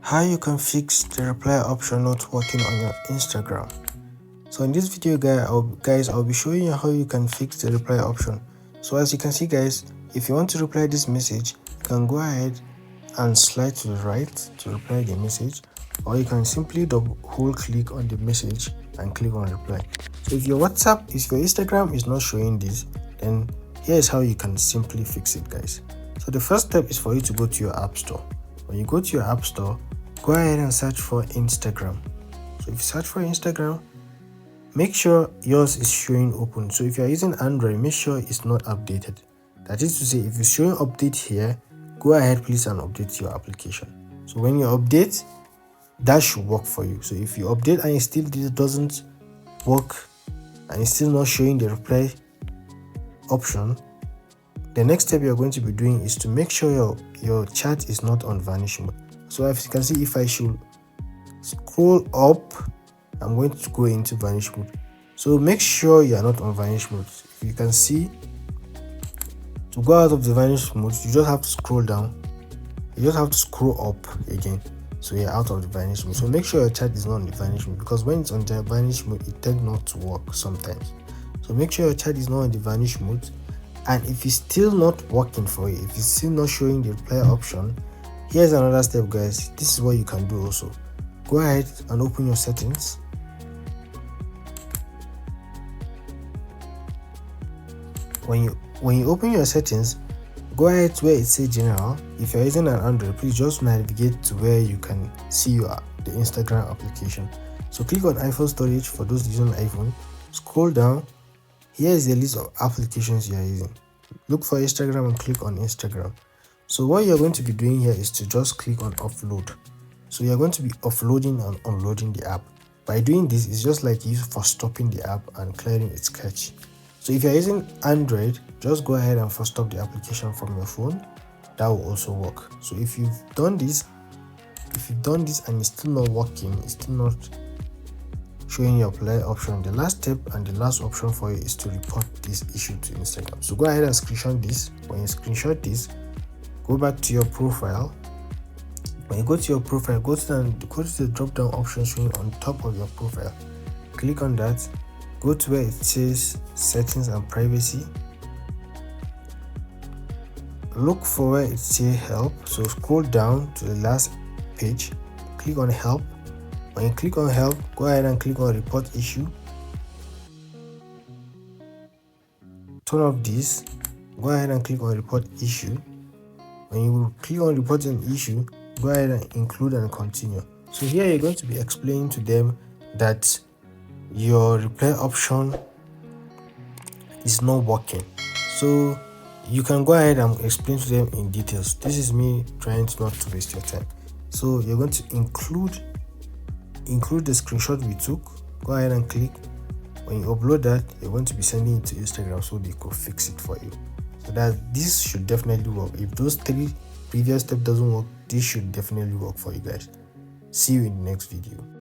How you can fix the reply option not working on your Instagram. So in this video guys, I'll be showing you how you can fix the reply option. So as you can see guys, if you want to reply this message, you can go ahead and slide to the right to reply the message, or you can simply double click on the message and click on reply. So if your Instagram is not showing this, then here's how you can simply fix it guys. So the first step is for you to go to your app store. When you go to your app store, go ahead and search for Instagram. So if you search for Instagram, make sure yours is showing open. So if you are using Android, make sure it's not updated. That is to say, if it's showing update here, go ahead please and update your application. So when you update, that should work for you. So if you update and it still doesn't work and it's still not showing the reply option, the next step you're going to be doing is to make sure your chat is not on vanish mode. So as you can see, if I should scroll up, I'm going to go into vanish mode. So make sure you are not on vanish mode. If you can see, to go out of the vanish mode, you just have to scroll down. You just have to scroll up again, so you're out of the vanish mode. So make sure your chat is not on the vanish mode, because when it's on the vanish mode, it tends not to work sometimes. So make sure your chat is not on the vanish mode. And if it's still not working for you, if it's still not showing the reply option, here's another step guys. This is what you can do also. Go ahead and open your settings. When you open your settings, go ahead to where it says general. If you're using an Android, please just navigate to where you can see the Instagram application. So click on iPhone storage for those using iPhone. Scroll down. Here is the list of applications you are using. Look for Instagram and click on Instagram. So what you're going to be doing here is to just click on offload. So you're going to be offloading and unloading the app. By doing this, it's just like you for stopping the app and clearing its cache. So if you're using Android, just go ahead and first stop the application from your phone. That will also work. So if you've done this and it's still not working, it's still not showing your play option, the last step and the last option for you is to report this issue to Instagram. So go ahead and screenshot this. When you screenshot this, go back to your profile. When you go to your profile, go to the drop down option showing on top of your profile. Click on that. Go to where it says settings and privacy. Look for where it says help. So scroll down to the last page. Click on help. When you click on help, go ahead and click on report issue. Turn off this. Go ahead and click on report issue. When you click on report an issue, go ahead and include and continue. So here you're going to be explaining to them that your reply option is not working. So you can go ahead and explain to them in details. This is me trying to not to waste your time. So you're going to include the screenshot we took. Go ahead and click. When you upload that, you're going to be sending it to Instagram so they could fix it for you. So that this should definitely work. If those 3 previous steps doesn't work, this should definitely work for you guys. See you in the next video.